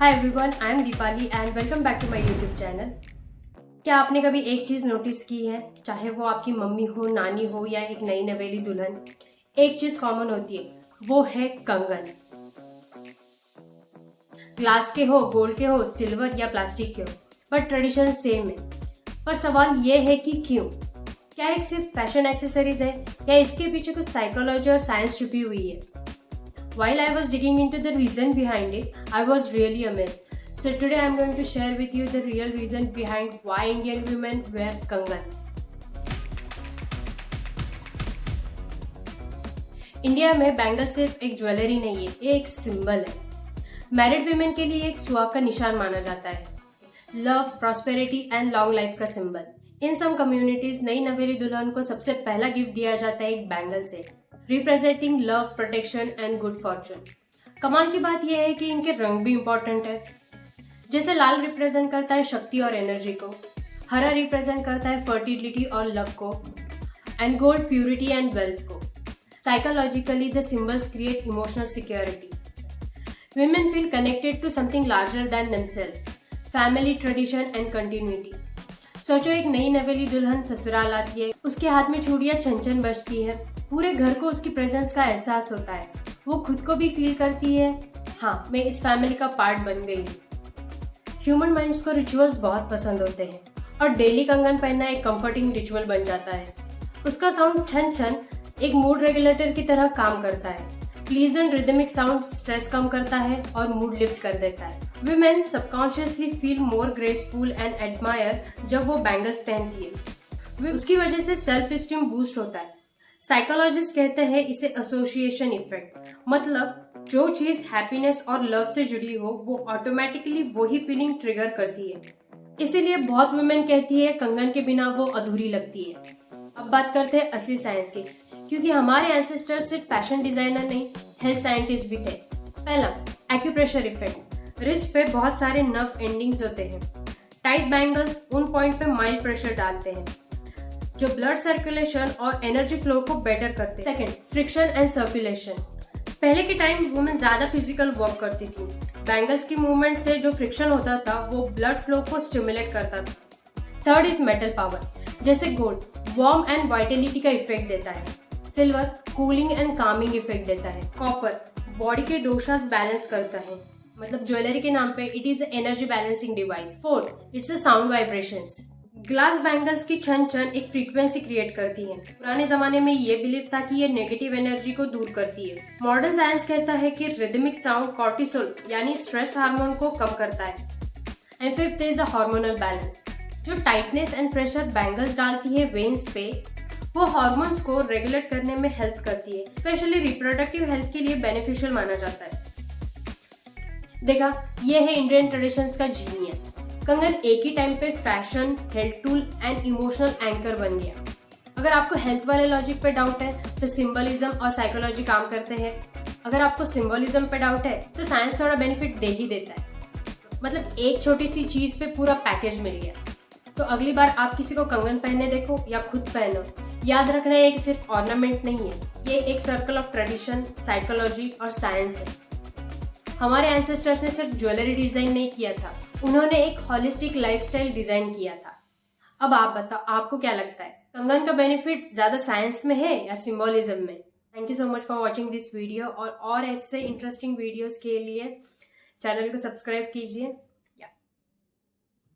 Hi everyone, I am Deepali and welcome back to my YouTube channel. क्या आपने कभी एक चीज़ नोटिस की है, चाहे वो आपकी मम्मी हो, नानी हो या एक नई नवेली दुल्हन, एक चीज़ कॉमन होती है, वो है कंगन। ग्लास के हो, गोल्ड के हो, सिल्वर या प्लास्टिक के हो, पर ट्रेडिशन सेम है। पर सवाल ये है कि क्यों? क्या एक सिर्फ फैशन एक्सेसरीज है या इसके पीछे कुछ साइकोलॉजी और साइंस छुपी हुई है? While I was digging into the reason behind it, I was really amazed. So today I am going to share with you the real reason behind why Indian women wear कंगन. India में bangle सिर्फ एक jewellery नहीं है, ये एक symbol है। Married women के लिए एक सुहाग का निशान माना जाता है। Love, prosperity and long life का सिंबल। इन सम कम्युनिटीज नई नवेली दुल्हन को सबसे पहला गिफ्ट दिया जाता है एक bangle set, representing love, protection and good Fortune. कमाल की बात यह है कि इनके रंग भी इम्पोर्टेंट है। जैसे लाल रिप्रेजेंट करता है शक्ति और एनर्जी को, हरा रिप्रेजेंट करता है फर्टिलिटी और लक को, and gold purity and wealth को। Psychologically the symbols create emotional security. Women feel connected to something larger than themselves, family, tradition and continuity. सोचो एक नई नवेली दुल्हन ससुराल आती है, उसके हाथ में चूड़ियां छन छन बजती है, पूरे घर को उसकी प्रेजेंस का एहसास होता है। वो खुद को भी फील करती है, हाँ मैं इस फैमिली का पार्ट बन गई हूँ। ह्यूमन माइंड्स को रिचुअल्स बहुत पसंद होते हैं और डेली कंगन पहनना एक कंफर्टिंग रिचुअल बन जाता है। उसका साउंड छन छन एक मूड रेगुलेटर की तरह काम करता है। प्लीजेंट रिदमिक साउंड स्ट्रेस कम करता है और मूड लिफ्ट कर देता है। Women subconsciously feel more graceful and admire जब वो बैंगल्स पहनती है। उसकी वजह से सेल्फ स्टीम बूस्ट होता है। साइकोलॉजिस्ट कहते हैं इसे एसोसिएशन इफेक्ट, मतलब जो चीज हैप्पीनेस और लव से जुड़ी हो वो ऑटोमेटिकली वही फीलिंग ट्रिगर करती है। इसीलिए बहुत वुमेन कहती है कंगन के बिना वो अधूरी लगती है। अब बात करते हैं असली साइंस की, क्योंकि हमारे एंसेस्टर्स सिर्फ फैशन डिजाइनर नहीं, हेल्थ साइंटिस्ट भी थे। पहला, एक्यूप्रेशर इफेक्ट। रिस्ट पे बहुत सारे नर्व एंडिंग्स होते हैं। टाइट बैंगल्स उन पॉइंट पे माइल्ड प्रेशर डालते हैं जो ब्लड सर्कुलेशन और एनर्जी फ्लो को बेटर करते हैं। Second, friction and circulation. पहले के टाइम वुमेन ज्यादा फिजिकल वर्क करती थी। बैंगल्स की मूवमेंट से जो फ्रिक्शन होता था वो ब्लड फ्लो को स्टिमुलेट करता था। Third is metal power. जैसे गोल्ड वार्म एंड वाइटलिटी का इफेक्ट देता है। Silver cooling and Kameng effect देता है। कॉपर बॉडी के दोषास बैलेंस करता है, मतलब ज्वेलरी के नाम पे it is energy balancing device. Fourth, it's a sound vibrations. Glass bangles की छन छन एक फ्रीक्वेंसी क्रिएट करती है। पुराने जमाने में ये बिलीव था कि ये नेगेटिव एनर्जी को दूर करती है। मॉडर्न साइंस कहता है कि रिदमिक साउंड कॉर्टिसोल यानी स्ट्रेस हार्मोन को कम करता है। And fifth is a hormonal balance. जो टाइटनेस एंड प्रेशर बैंगल्स डालती है वेन्स पे, वो हार्मोन्स को रेगुलेट करने में हेल्प करती है। स्पेशली रिप्रोडक्टिव हेल्थ के लिए बेनिफिशियल माना जाता है। देखा, ये है इंडियन ट्रेडिशंस का जीनियस। कंगन एक ही टाइम पे fashion, health tool and emotional anchor बन गया। अगर आपको हेल्थ वाले लॉजिक पे डाउट है तो सिंबलिज्म और साइकोलॉजी काम करते हैं। अगर आपको सिंबलिज्म पे डाउट है तो साइंस थोड़ा बेनिफिट दे ही देता है। मतलब एक छोटी सी चीज पे पूरा पैकेज मिल गया। तो अगली बार आप किसी को कंगन पहनने देखो या खुद पहनो, याद रखना है एक सिर्फ ऑर्नामेंट नहीं है, ये एक सर्कल ऑफ ट्रेडिशन, साइकोलॉजी और साइंस है। हमारे एंसेस्टर्स ने सिर्फ ज्वेलरी डिजाइन नहीं किया था, उन्होंने एक होलिस्टिक लाइफस्टाइल डिजाइन किया था। अब आप बताओ, आपको क्या लगता है, कंगन का बेनिफिट ज्यादा साइंस में है या सिंबलिज्म में? Thank you so much for watching this video और ऐसे इंटरेस्टिंग वीडियोस के लिए चैनल को सब्सक्राइब कीजिए।